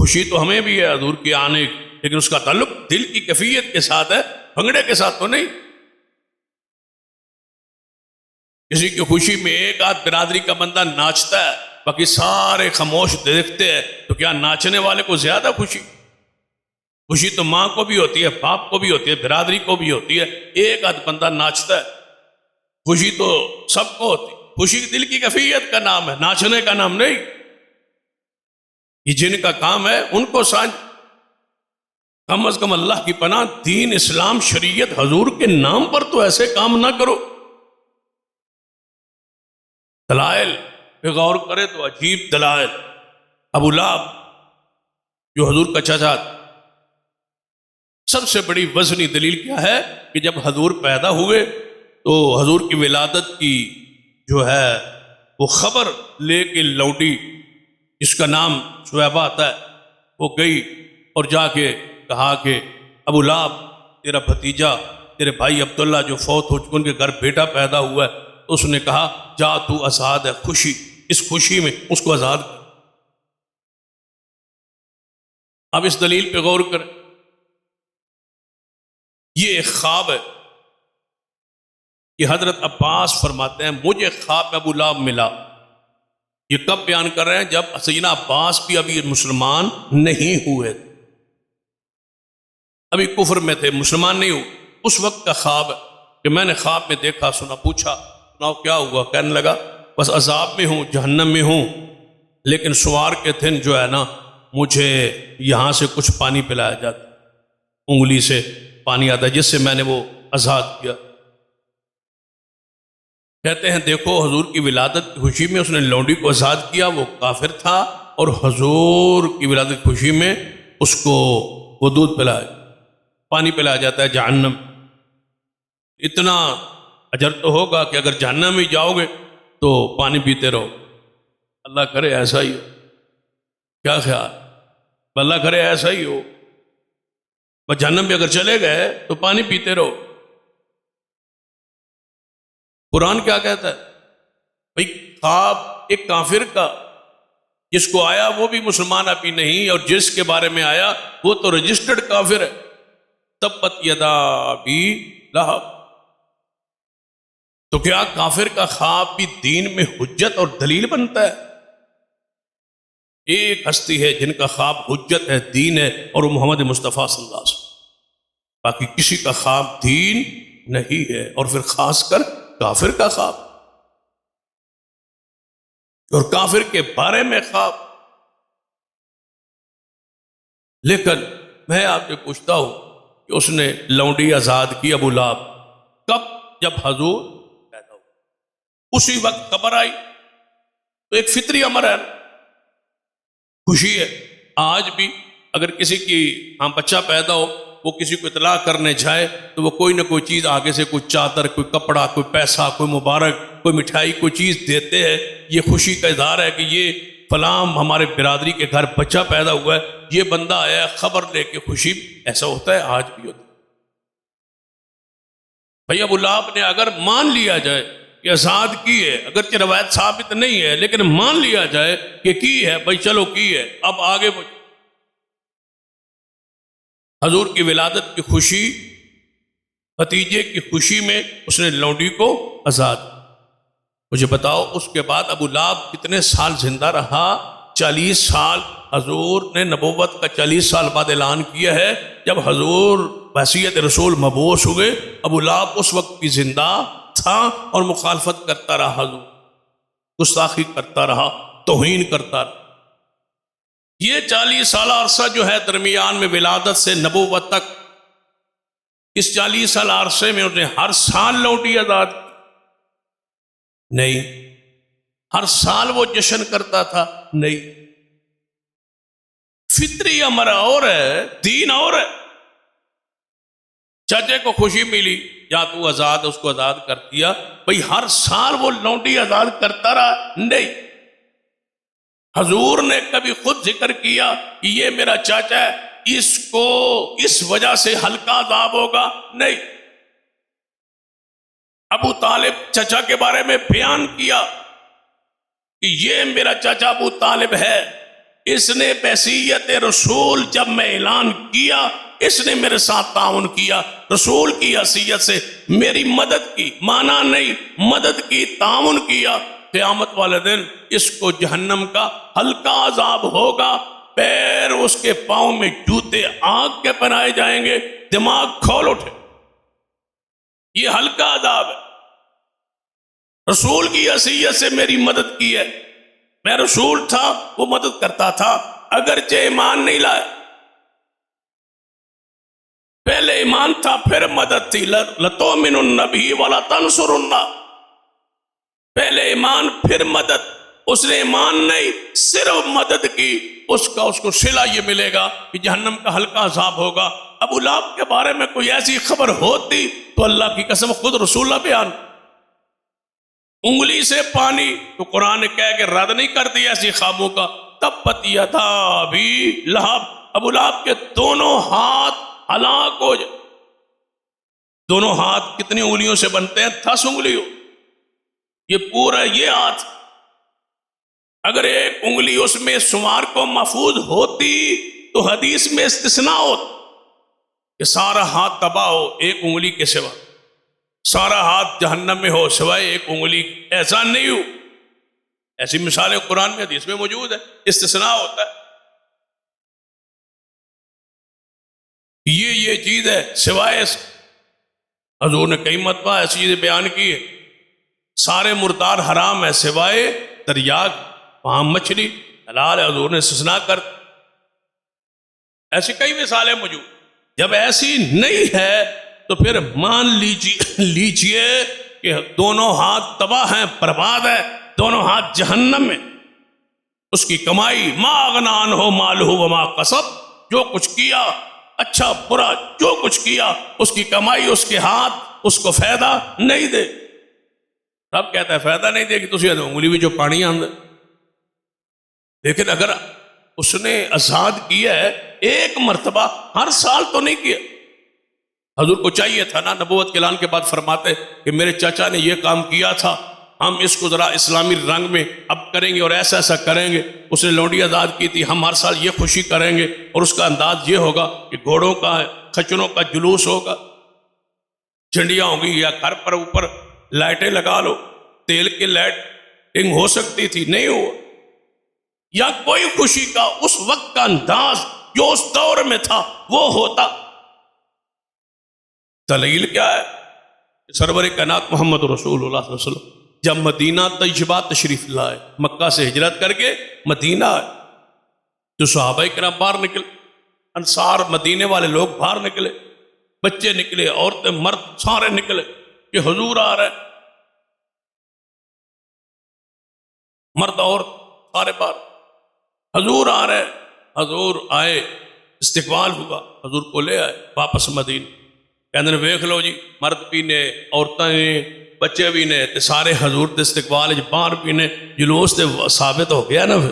خوشی تو ہمیں بھی ہے حضور کے آنے کی، لیکن اس کا تعلق دل کی کیفیت کے ساتھ ہے، بھنگڑے کے ساتھ تو نہیں۔ کسی کی خوشی میں ایک آدھ برادری کا بندہ ناچتا ہے، باقی سارے خاموش دیکھتے ہیں، تو کیا ناچنے والے کو زیادہ خوشی؟ خوشی تو ماں کو بھی ہوتی ہے، باپ کو بھی ہوتی ہے، برادری کو بھی ہوتی ہے، ایک آدھ بندہ ناچتا ہے۔ خوشی تو سب کو ہوتی ہے، خوشی دل کی کیفیت کا نام ہے، ناچنے کا نام نہیں۔ یہ جن کا کام ہے ان کو سانج، کم از کم اللہ کی پناہ دین اسلام شریعت حضور کے نام پر تو ایسے کام نہ کرو۔ دلائل پہ غور کرے تو عجیب دلائل۔ ابو لہب جو حضور کا چچا، سب سے بڑی وزنی دلیل کیا ہے کہ جب حضور پیدا ہوئے تو حضور کی ولادت کی جو ہے وہ خبر لے کے لوٹی، جس کا نام شعیبہ آتا ہے، وہ گئی اور جا کے کہا کہ ابو لہب تیرا بھتیجا تیرے بھائی عبداللہ جو فوت ہو چکے ان کے گھر بیٹا پیدا ہوا ہے، تو اس نے کہا جا تو آزاد ہے، خوشی، اس خوشی میں اس کو آزاد کر۔ اب اس دلیل پہ غور کریں، یہ ایک خواب ہے کہ حضرت عباس فرماتے ہیں مجھے خواب میں ابو لہب ملا۔ یہ کب بیان کر رہے ہیں؟ جب سیدنا عباس بھی ابھی مسلمان نہیں ہوئے، ابھی کفر میں تھے، مسلمان نہیں ہوئے، اس وقت کا خواب ہے کہ میں نے خواب میں دیکھا، سنا، پوچھا سناؤ کیا ہوا؟ کہنے لگا بس عذاب میں ہوں، جہنم میں ہوں، لیکن سوار کے دن جو ہے نا مجھے یہاں سے کچھ پانی پلایا جاتا، انگلی سے پانی آتا ہے، جس سے میں نے وہ آزاد کیا۔ کہتے ہیں دیکھو حضور کی ولادت کی خوشی میں اس نے لونڈی کو آزاد کیا، وہ کافر تھا، اور حضور کی ولادت کی خوشی میں اس کو وہ دودھ پلایا، پانی پلایا جاتا ہے جہنم۔ اتنا اجر تو ہوگا کہ اگر جہنم میں جاؤ گے تو پانی پیتے رہو۔ اللہ کرے ایسا ہی ہو، کیا خیال؟ اللہ کرے ایسا ہی ہو، بس جہنم بھی اگر چلے گئے تو پانی پیتے رہو۔ قرآن کیا کہتا ہے؟ بھئی خواب ایک کافر کا، جس کو آیا وہ بھی مسلمان ابھی نہیں، اور جس کے بارے میں آیا وہ تو رجسٹرڈ کافر ہے۔ تبت یدا ابی لہب، تو کیا کافر کا خواب بھی دین میں حجت اور دلیل بنتا ہے؟ ایک ہستی ہے جن کا خواب حجت ہے، دین ہے، اور وہ محمد مصطفیٰ صلی اللہ علیہ وسلم، باقی کسی کا خواب دین نہیں ہے، اور پھر خاص کر کافر کا خواب، اور کافر کے بارے میں خواب۔ لیکن میں آپ سے پوچھتا ہوں کہ اس نے لونڈی آزاد کی ابو لہب کب؟ جب حضور پیدا ہو، اسی وقت خبر آئی، تو ایک فطری امر ہے، خوشی ہے۔ آج بھی اگر کسی کی بچہ پیدا ہو، وہ کسی کو اطلاع کرنے جائے تو وہ کوئی نہ کوئی چیز آگے سے، کوئی چادر، کوئی کپڑا، کوئی پیسہ، کوئی مبارک، کوئی مٹھائی، کوئی چیز دیتے ہیں۔ یہ خوشی کا اظہار ہے کہ یہ فلاں ہمارے برادری کے گھر بچہ پیدا ہوا ہے، یہ بندہ آیا ہے خبر لے کے، خوشی۔ ایسا ہوتا ہے، آج بھی ہوتا ہے۔ بھئی ابو لہب نے اگر مان لیا جائے کہ آزاد کی ہے، اگرچہ روایت ثابت نہیں ہے، لیکن مان لیا جائے کہ کی ہے، بھئی چلو کی ہے، اب آگے حضور کی ولادت کی خوشی، بھتیجے کی خوشی میں اس نے لونڈی کو آزاد۔ مجھے بتاؤ اس کے بعد ابو لہب کتنے سال زندہ رہا؟ 40 سال۔ حضور نے نبوت کا 40 سال بعد اعلان کیا ہے، جب حضور بحیثیت رسول مبعوث ہوئے، ابو لہب اس وقت بھی زندہ تھا اور مخالفت کرتا رہا، حضور گستاخی کرتا رہا، توہین کرتا رہا۔ یہ 40 سالہ عرصہ جو ہے درمیان میں ولادت سے نبوت تک، اس 40 سال عرصے میں انہوں نے ہر سال لونڈی آزاد کی؟ نہیں۔ ہر سال وہ جشن کرتا تھا؟ نہیں۔ فطری امر اور ہے، دین اور ہے۔ چچے کو خوشی ملی، یا تو آزاد، اس کو آزاد کر دیا، بھئی ہر سال وہ لونڈی آزاد کرتا رہا؟ نہیں۔ حضور نے کبھی خود ذکر کیا کہ یہ میرا چاچا ہے، اس کو اس وجہ سے ہلکا عذاب ہوگا؟ نہیں۔ ابو طالب چچا کے بارے میں بیان کیا کہ یہ میرا چچا ابو طالب ہے، اس نے بحیثیت رسول جب میں اعلان کیا، اس نے میرے ساتھ تعاون کیا، رسول کی حیثیت سے میری مدد کی، مانا نہیں، مدد کی، تعاون کیا۔ قیامت والے دن اس کو جہنم کا ہلکا عذاب ہوگا، پیر اس کے پاؤں میں جوتے آگ کے پہنائے جائیں گے، دماغ کھول اٹھے، یہ ہلکا عذاب ہے۔ رسول کی حیثیت سے میری مدد کی ہے، میں رسول تھا، وہ مدد کرتا تھا، اگرچہ ایمان نہیں لائے، پہلے ایمان تھا پھر مدد تھی، لَتُؤْمِنُنَّ بِهِ وَلَتَنْصُرُنَّ، پہلے ایمان پھر مدد، اس نے ایمان نہیں صرف مدد کی، اس کو صلہ یہ ملے گا کہ جہنم کا ہلکا عذاب ہوگا۔ ابو لہب کے بارے میں کوئی ایسی خبر ہوتی تو اللہ کی قسم خود رسول اللہ بیان، انگلی سے پانی، تو قرآن کہہ کے رد نہیں کرتی ایسی خوابوں کا۔ تبت یدا ابی لہب، ابو لہب کے دونوں ہاتھ ہلاک ہو جائے۔ دونوں ہاتھ کتنی انگلیوں سے بنتے ہیں؟ 10 انگلیوں، یہ پورا یہ ہاتھ، اگر ایک انگلی اس میں شمار کو محفوظ ہوتی تو حدیث میں استثناء ہوتا کہ سارا ہاتھ تباہ ہو ایک انگلی کے سوا، سارا ہاتھ جہنم میں ہو سوائے ایک انگلی، ایسا نہیں ہو۔ ایسی مثالیں قرآن میں حدیث میں موجود ہے، استثناء ہوتا ہے۔ یہ چیز ہے سوائے، حضور نے کئی مرتبہ ایسی چیزیں بیان کی ہے، سارے مردار حرام ہے سوائے تریاک، وہاں مچھلی حلال ہے، حضور نے استثناء کر، ایسی کئی مثالیں موجود۔ جب ایسی نہیں ہے تو پھر مان لیجئے کہ دونوں ہاتھ تباہ ہیں، برباد ہے، دونوں ہاتھ جہنم میں، اس کی کمائی ما اغنی عنہ مالہ وما کسب، جو کچھ کیا اچھا برا جو کچھ کیا اس کی کمائی، اس کے ہاتھ اس کو فائدہ نہیں دے۔ رب کہتا ہے فائدہ نہیں دے گی، تسی انگلی بھی جو پانی آندے، لیکن اگر اس نے آزاد کیا ہے ایک مرتبہ، ہر سال تو نہیں کیا۔ حضور کو چاہیے تھا نا، نبوت کے اعلان کے بعد فرماتے کہ میرے چچا نے یہ کام کیا تھا، ہم اس کو ذرا اسلامی رنگ میں اب کریں گے اور ایسا ایسا کریں گے۔ اس نے لونڈی آزاد کی تھی، ہم ہر سال یہ خوشی کریں گے، اور اس کا انداز یہ ہوگا کہ گھوڑوں کا کھچروں کا جلوس ہوگا، جھنڈیاں ہوں گی، یا گھر پر اوپر لائٹیں لگا لو، تیل کی لائٹنگ ہو سکتی تھی، نہیں ہوا، یا کوئی خوشی کا اس وقت کا انداز جو اس دور میں تھا وہ ہوتا۔ دلیل کیا ہے؟ سرور کائنات محمد رسول اللہ صلی اللہ علیہ وسلم جب مدینہ طیبہ تشریف لائے، مکہ سے ہجرت کر کے مدینہ آئے، جو صحابہ کرام باہر نکلے، انصار مدینے والے لوگ باہر نکلے، بچے نکلے، عورتیں مرد سارے نکلے کہ حضور آ رہے، مرد اور سارے باہر، حضور آ رہے، حضور آئے، استقبال ہوا، حضور کو لے آئے واپس مدینہ، کہنے ویکھ لو جی، مرد بھی نے، عورتیں نے، بچے بھی نے، تے سارے حضور تے استقبال باہر بھی نے، جلوس تے ثابت ہو گیا نا۔ پھر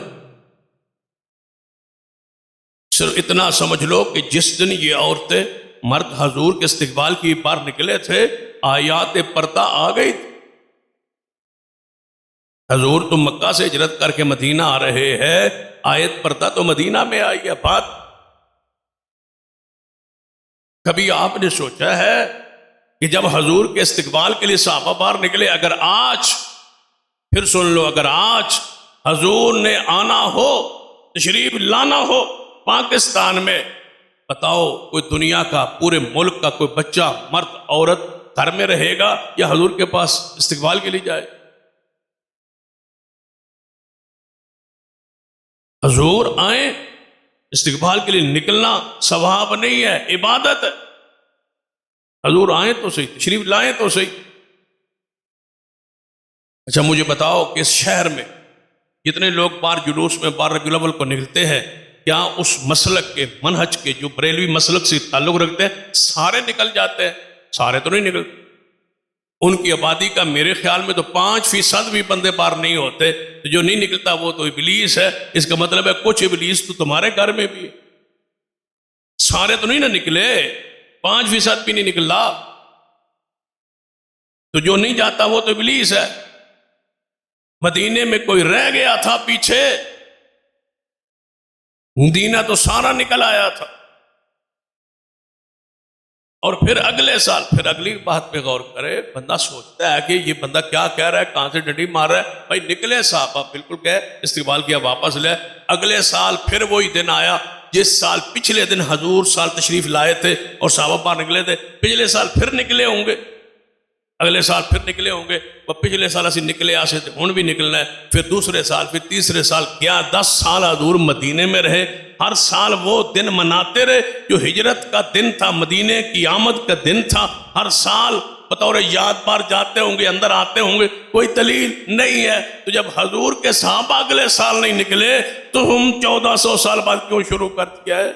صرف اتنا سمجھ لو کہ جس دن یہ عورتیں مرد حضور کے استقبال کی باہر نکلے تھے، آیات پردہ آ گئی تھی، حضور تو مکہ سے ہجرت کر کے مدینہ آ رہے ہیں، آیت پردہ تو مدینہ میں آئی ہے۔ بات کبھی آپ نے سوچا ہے کہ جب حضور کے استقبال کے لیے صحابہ باہر نکلے، اگر آج، پھر سن لو، اگر آج حضور نے آنا ہو، تشریف لانا ہو پاکستان میں، بتاؤ کوئی دنیا کا، پورے ملک کا کوئی بچہ، مرد، عورت گھر میں رہے گا یا حضور کے پاس استقبال کے لیے جائے؟ حضور آئیں، استقبال کے لیے نکلنا ثواب نہیں ہے، عبادت ہے۔ حضور آئیں تو صحیح، تشریف لائیں تو صحیح۔ اچھا مجھے بتاؤ کہ اس شہر میں جتنے لوگ باہر جلوس میں 12 ربیع الاول کو نکلتے ہیں، کیا اس مسلک کے، منہج کے، جو بریلوی مسلک سے تعلق رکھتے ہیں، سارے نکل جاتے ہیں؟ سارے تو نہیں نکلتے، ان کی آبادی کا میرے خیال میں تو 5% بھی بندے باہر نہیں ہوتے، تو جو نہیں نکلتا وہ تو ابلیس ہے۔ اس کا مطلب ہے کچھ ابلیس تو تمہارے گھر میں بھی ہے، سارے تو نہیں نہ نکلے، 5% بھی نہیں نکلا، تو جو نہیں جاتا وہ تو ابلیس ہے۔ مدینے میں کوئی رہ گیا تھا پیچھے، مدینہ تو سارا نکل آیا تھا. اور پھر اگلے سال پھر اگلی بات پہ غور کرے. بندہ سوچتا ہے کہ یہ بندہ کیا کہہ رہا ہے, کہاں سے ڈنڈی مار رہا ہے. بھائی نکلے صحابہ, بالکل گئے, استقبال کیا, واپس لے. اگلے سال پھر وہی دن آیا جس سال پچھلے دن حضور سال تشریف لائے تھے اور صحابہ باہر نکلے تھے. پچھلے سال پھر نکلے ہوں گے, اگلے سال پھر نکلے ہوں گے. وہ پچھلے سال اسی نکلے آسے تھے, ہن بھی نکلنا ہے. پھر دوسرے سال, پھر تیسرے سال, کیا 10 سال حضور مدینے میں رہے. ہر سال وہ دن مناتے رہے جو ہجرت کا دن تھا, مدینے کی آمد کا دن تھا. ہر سال بطور یاد بار جاتے ہوں گے, اندر آتے ہوں گے, کوئی دلیل نہیں ہے. تو جب حضور کے صحابہ اگلے سال نہیں نکلے تو ہم 1400 سال بعد کیوں شروع کر دیا ہے؟